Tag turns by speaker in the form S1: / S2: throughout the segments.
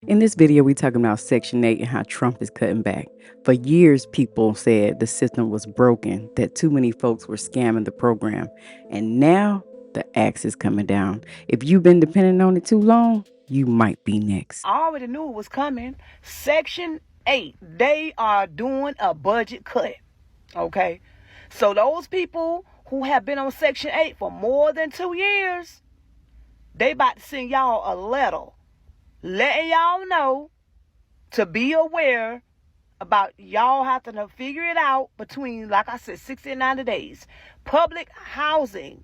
S1: In this video, we talking about Section 8 and how Trump is cutting back. For years, people said the system was broken, that too many folks were scamming the program. And now the axe is coming down. If you've been depending on it too long, you might be next.
S2: I already knew it was coming. Section 8, they are doing a budget cut. Okay? So those people who have been on Section 8 for more than 2 years, they about to send y'all a letter letting y'all know to be aware about y'all have to figure it out between, like I said, 60 and 90 days. Public housing.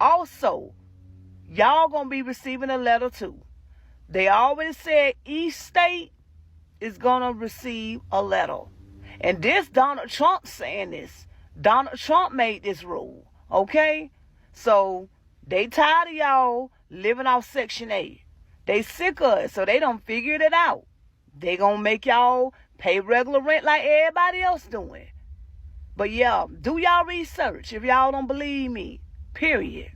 S2: Also, y'all going to be receiving a letter too. They already said each state is going to receive a letter. And this Donald Trump saying this. Donald Trump made this rule. Okay? So, they tired of y'all living off Section 8. They sick of it, so they done figured it out. They gonna make y'all pay regular rent like everybody else doing. But yeah, do y'all research if y'all don't believe me. Period.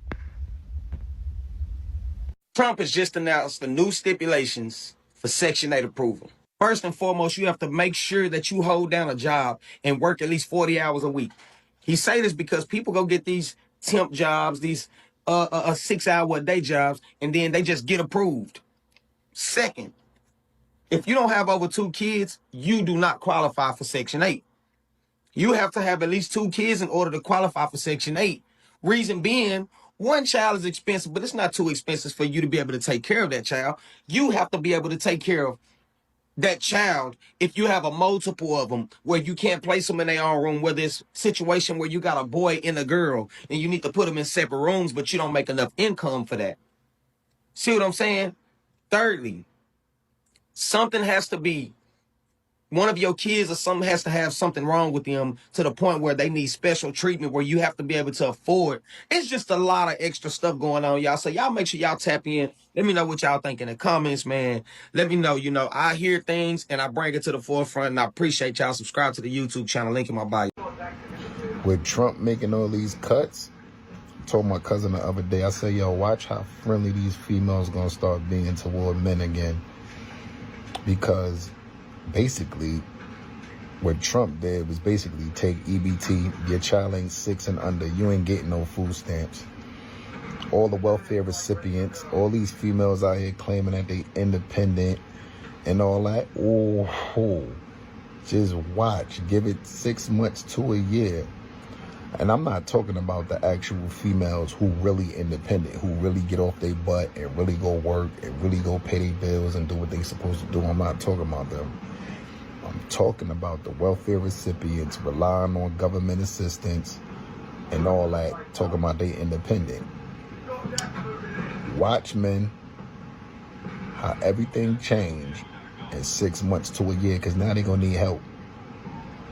S3: Trump has just announced the new stipulations for Section 8 approval. First and foremost, you have to make sure that you hold down a job and work at least 40 hours a week. He say this because people go get these temp jobs, these 6-hour-a-day jobs, and then they just get approved. Second, if you don't have over 2 kids, you do not qualify for Section 8. You have to have at least 2 kids in order to qualify for Section 8. Reason being, one child is expensive, but it's not too expensive for you to be able to take care of that child. You have to be able to take care of that child if you have a multiple of them where you can't place them in their own room, where there's situation where you got a boy and a girl and you need to put them in separate rooms, but you don't make enough income for that. See what I'm saying? Thirdly, something has to be, one of your kids or something has to have something wrong with them to the point where they need special treatment, where you have to be able to afford. It's just a lot of extra stuff going on, y'all. So y'all make sure y'all tap in. Let me know what y'all think in the comments, man. Let me know, I hear things and I bring it to the forefront, and I appreciate y'all. Subscribe to the YouTube channel, link in my bio.
S4: With Trump making all these cuts, I told my cousin the other day, I said, yo, watch how friendly these females gonna start being toward men again. Because basically, what Trump did was basically take EBT, your child ain't 6 and under, you ain't getting no food stamps. All the welfare recipients, all these females out here claiming that they independent and all that. Oh, just watch. Give it 6 months to a year. And I'm not talking about the actual females who really independent, who really get off their butt and really go work and really go pay their bills and do what they supposed to do. I'm not talking about them. I'm talking about the welfare recipients relying on government assistance and all that, talking about they independent. Watch, men, how everything changed in 6 months to a year, because now they're going to need help.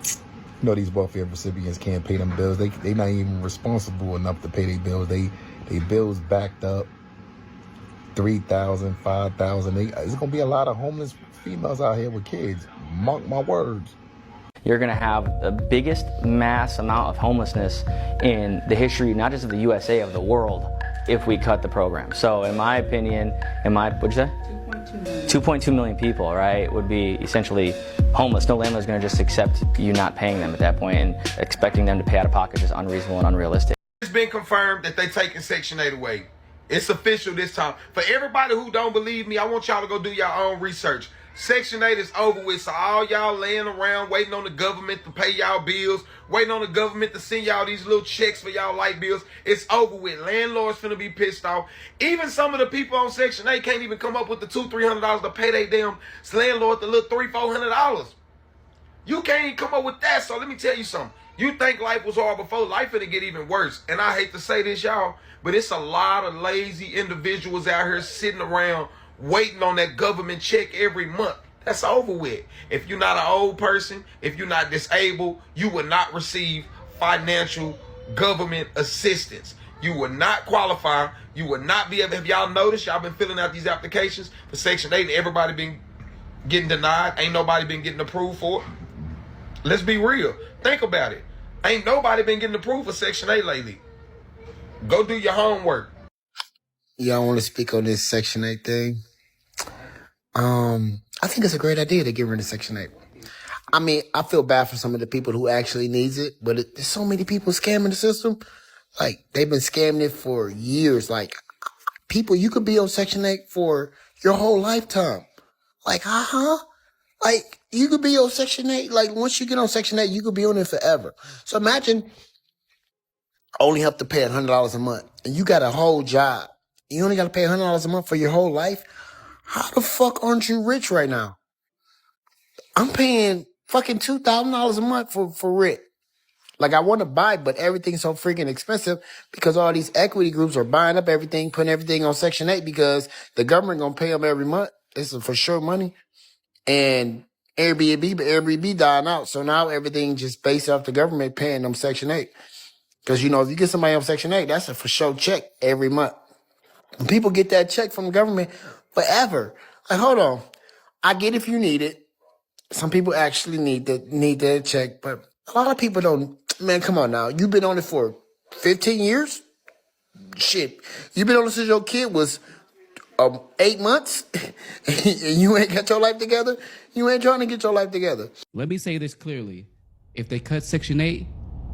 S4: You know, these welfare recipients can't pay them bills. They not even responsible enough to pay their bills. They bills backed up, $3,000, $5,000. There's going to be a lot of homeless females out here with kids. Mark my words.
S5: You're going to have the biggest mass amount of homelessness in the history, not just of the USA, of the world, if we cut the program. So in my opinion, what'd you say? 2.2 million people, right, would be essentially homeless. No landlord's going to just accept you not paying them at that point, and expecting them to pay out of pocket is just unreasonable and unrealistic.
S3: It's been confirmed that they're taking Section 8 away. It's official this time. For everybody who don't believe me, I want y'all to go do your own research. Section 8 is over with, so all y'all laying around waiting on the government to pay y'all bills, waiting on the government to send y'all these little checks for y'all light bills, it's over with. Landlords finna be pissed off. Even some of the people on Section 8 can't even come up with the $200-$300 to pay their damn landlord the little $300-$400. You can't even come up with that, so let me tell you something. You think life was hard before, life finna get even worse. And I hate to say this, y'all, but it's a lot of lazy individuals out here sitting around waiting on that government check every month. That's over with. If you're not an old person, if you're not disabled, you will not receive financial government assistance. You will not qualify. You will not be able, have y'all noticed, y'all been filling out these applications for Section 8 and everybody been getting denied. Ain't nobody been getting approved for it. Let's be real. Think about it. Ain't nobody been getting approved for Section 8 lately. Go do your homework.
S6: Y'all want to speak on this Section 8 thing? I think it's a great idea to get rid of Section 8. I mean, I feel bad for some of the people who actually needs it, but there's so many people scamming the system. Like, they've been scamming it for years. Like, people, you could be on Section 8 for your whole lifetime. Like, Like, you could be on Section 8. Like, once you get on Section 8, you could be on it forever. So imagine only have to pay $100 a month, and you got a whole job. You only got to pay $100 a month for your whole life. How the fuck aren't you rich right now? I'm paying fucking $2,000 a month for rent. Like, I want to buy, but everything's so freaking expensive because all these equity groups are buying up everything, putting everything on Section 8 because the government gonna pay them every month. It's for sure money. And Airbnb dying out. So now everything just based off the government paying them Section 8. Because, you know, if you get somebody on Section 8, that's a for sure check every month. And people get that check from the government forever. Like, hold on. I get if you need it. Some people actually need that check, but a lot of people don't. Man, come on now. You've been on it for 15 years? Shit. You've been on it since your kid was 8 months? And you ain't got your life together? You ain't trying to get your life together.
S7: Let me say this clearly. If they cut Section 8,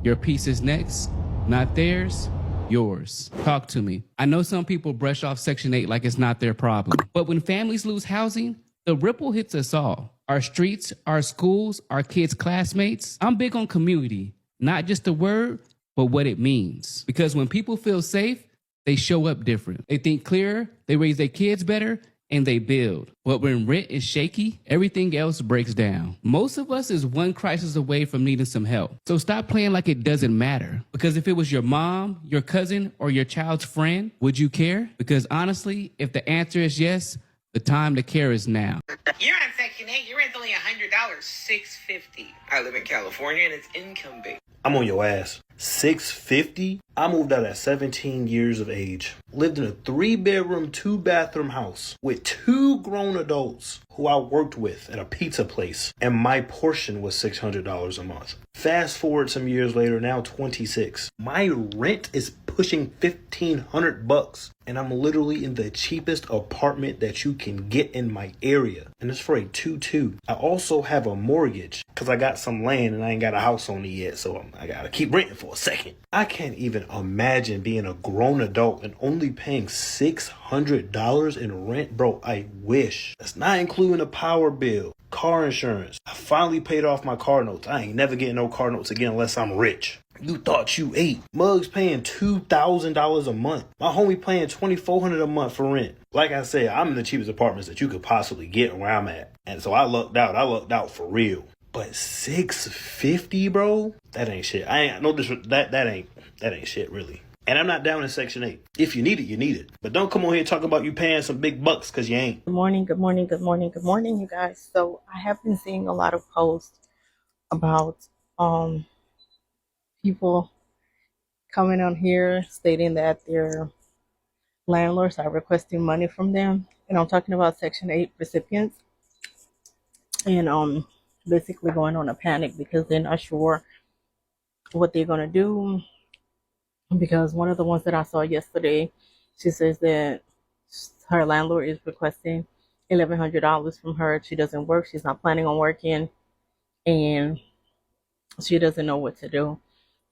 S7: your piece is next, not theirs, yours. Talk to me. I know some people brush off Section 8 like it's not their problem. But when families lose housing, the ripple hits us all. Our streets, our schools, our kids' classmates. I'm big on community, not just the word, but what it means. Because when people feel safe, they show up different. They think clearer, they raise their kids better, and they build. But when rent is shaky, everything else breaks down. Most of us is one crisis away from needing some help. So stop playing like it doesn't matter. Because if it was your mom, your cousin, or your child's friend, would you care? Because honestly, if the answer is yes, the time to care is now.
S8: You're on Section 8. Your rent's only $100, $650. I live in California and it's income based.
S9: I'm on your ass. $650? I moved out at 17 years of age. Lived in a 3-bedroom, 2-bathroom house with 2 grown adults who I worked with at a pizza place. And my portion was $600 a month. Fast forward some years later, now 26. My rent is pushing $1,500. And I'm literally in the cheapest apartment that you can get in my area. And it's for a 2-2. I also have a mortgage because I got some land and I ain't got a house on it yet. So I gotta keep renting for a second. I can't even imagine being a grown adult and only paying $600 in rent. Bro, I wish. That's not including a power bill, car insurance. I finally paid off my car notes. I ain't never getting no car notes again unless I'm rich. You thought you ate. Mug's paying $2,000 a month. My homie paying $2,400 a month for rent. Like I said, I'm in the cheapest apartments that you could possibly get where I'm at. And so I lucked out. I lucked out for real. But $650, bro? That ain't shit. I ain't no that ain't shit really. And I'm not down in Section 8. If you need it, you need it. But don't come on here and talk about you paying some big bucks because you ain't.
S10: Good morning, you guys. So I have been seeing a lot of posts about people coming on here stating that their landlords are requesting money from them. And I'm talking about Section 8 recipients. And basically going on a panic because they're not sure what they're gonna do. Because one of the ones that I saw yesterday, she says that her landlord is requesting $1,100 from her. She doesn't work. She's not planning on working, and she doesn't know what to do.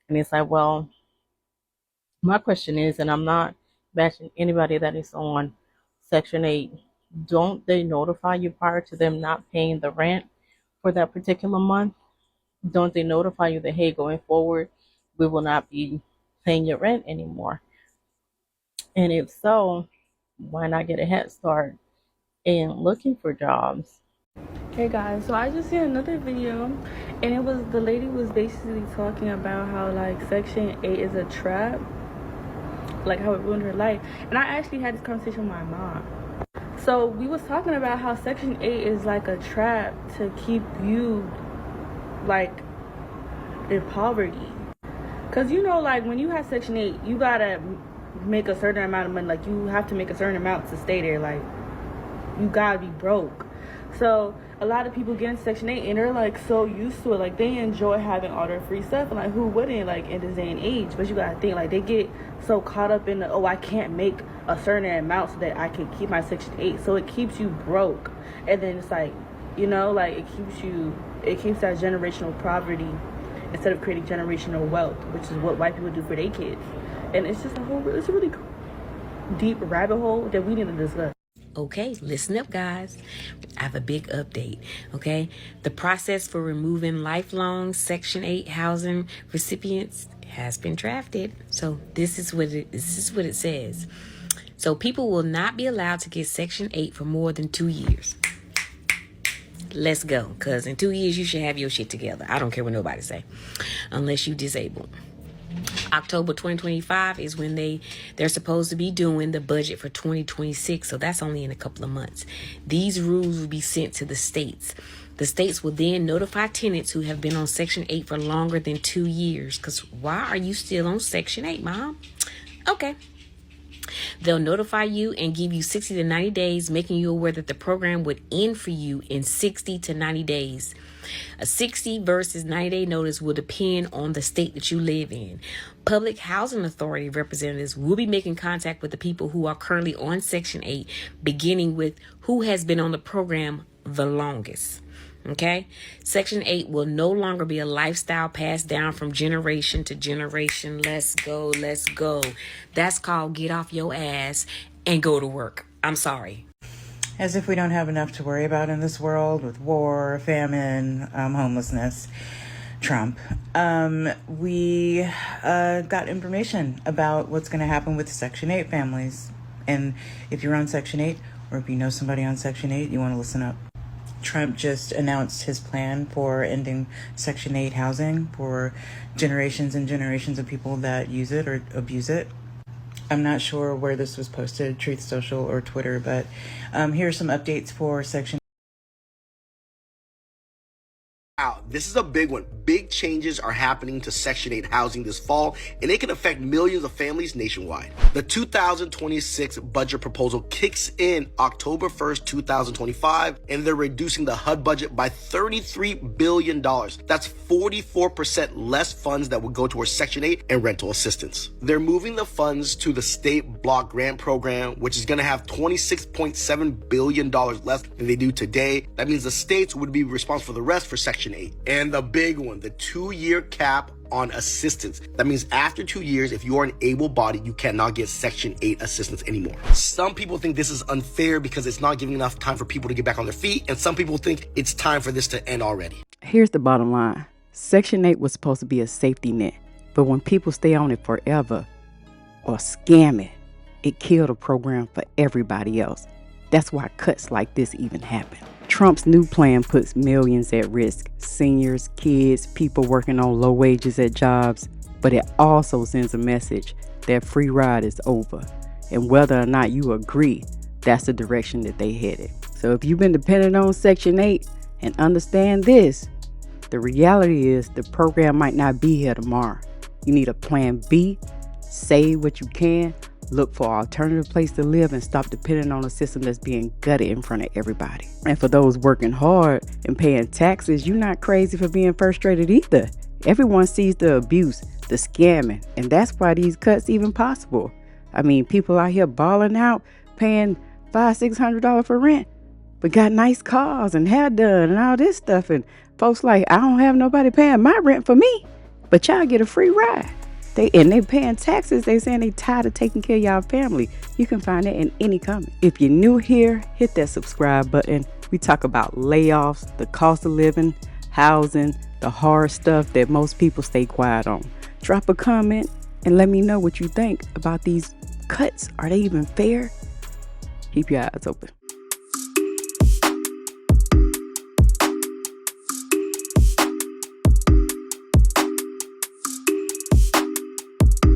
S10: And it's like, well, my question is, and I'm not bashing anybody that is on Section 8, don't they notify you prior to them not paying the rent for that particular month? Don't they notify you that, hey, going forward, we will not be paying your rent anymore? And if so, why not get a head start in looking for jobs?
S11: Hey guys, so I just seen another video, and it was the lady was basically talking about how like Section 8 is a trap, like how it ruined her life. And I actually had this conversation with my mom. So we was talking about how Section 8 is like a trap to keep you like in poverty. Cause you know, like when you have Section 8, you gotta make a certain amount of money. Like you have to make a certain amount to stay there. Like you gotta be broke. So a lot of people get in Section 8 and they're like so used to it. Like they enjoy having all their free stuff. And like who wouldn't, like in this day and age? But you gotta think, like they get so caught up in the, oh, I can't make a certain amount so that I can keep my Section 8. So it keeps you broke. And then it's like, you know, like it keeps that generational poverty instead of creating generational wealth, which is what white people do for their kids. And it's just it's a really deep rabbit hole that we need to discuss.
S12: Okay, listen up, guys. I have a big update. Okay, the process for removing lifelong Section 8 housing recipients has been drafted. So this is what it says. So people will not be allowed to get Section 8 for more than 2 years. Let's go, because in 2 years you should have your shit together. I don't care what nobody say, unless you disabled. October 2025 is when they're supposed to be doing the budget for 2026, so that's only in a couple of months. These rules will be sent to the states. The states will then notify tenants who have been on Section 8 for longer than 2 years, because why are you still on Section 8, Mom? Okay. They'll notify you and give you 60 to 90 days, making you aware that the program would end for you in 60 to 90 days. A 60 versus 90-day notice will depend on the state that you live in. Public Housing Authority representatives will be making contact with the people who are currently on Section 8, beginning with who has been on the program the longest. Okay? Section 8 will no longer be a lifestyle passed down from generation to generation. Let's go, let's go. That's called get off your ass and go to work. I'm sorry.
S13: As if we don't have enough to worry about in this world with war, famine, homelessness, Trump. We got information about what's going to happen with Section 8 families. And if you're on Section 8, or if you know somebody on Section 8, you want to listen up. Trump just announced his plan for ending Section 8 housing for generations and generations of people that use it or abuse it. I'm not sure where this was posted, Truth Social or Twitter, but here are some updates for Section.
S6: Wow, this is a big one. Big changes are happening to Section 8 housing this fall, and it can affect millions of families nationwide. The 2026 budget proposal kicks in October 1st, 2025, and they're reducing the HUD budget by $33 billion. That's 44% less funds that would go towards Section 8 and rental assistance. They're moving the funds to the state block grant program, which is going to have $26.7 billion less than they do today. That means the states would be responsible for the rest for Section 8. And the big one, the 2-year cap on assistance. That means after 2 years, if you are an able-bodied, you cannot get Section 8 assistance anymore. Some people think this is unfair because it's not giving enough time for people to get back on their feet, and some people think it's time for this to end already.
S1: Here's the bottom line. Section 8 was supposed to be a safety net, but when people stay on it forever or scam it, it killed a program for everybody else. That's why cuts like this even happen. Trump's new plan puts millions at risk, seniors, kids, people working on low wages at jobs, but it also sends a message that free ride is over. And whether or not you agree, that's the direction that they headed. So if you've been dependent on Section 8 and understand this, the reality is the program might not be here tomorrow. You need a plan B, save what you can, look for an alternative place to live, and stop depending on a system that's being gutted in front of everybody. And for those working hard and paying taxes, you're not crazy for being frustrated either. Everyone sees the abuse, the scamming, and that's why these cuts even possible. I mean, people out here balling out, paying $500-$600 for rent, but got nice cars and hair done and all this stuff, and folks like, I don't have nobody paying my rent for me, but y'all get a free ride. They paying taxes. They saying they tired of taking care of y'all family. You can find it in any comment. If you're new here, hit that subscribe button. We talk about layoffs, the cost of living, housing, the hard stuff that most people stay quiet on. Drop a comment and let me know what you think about these cuts. Are they even fair? Keep your eyes open.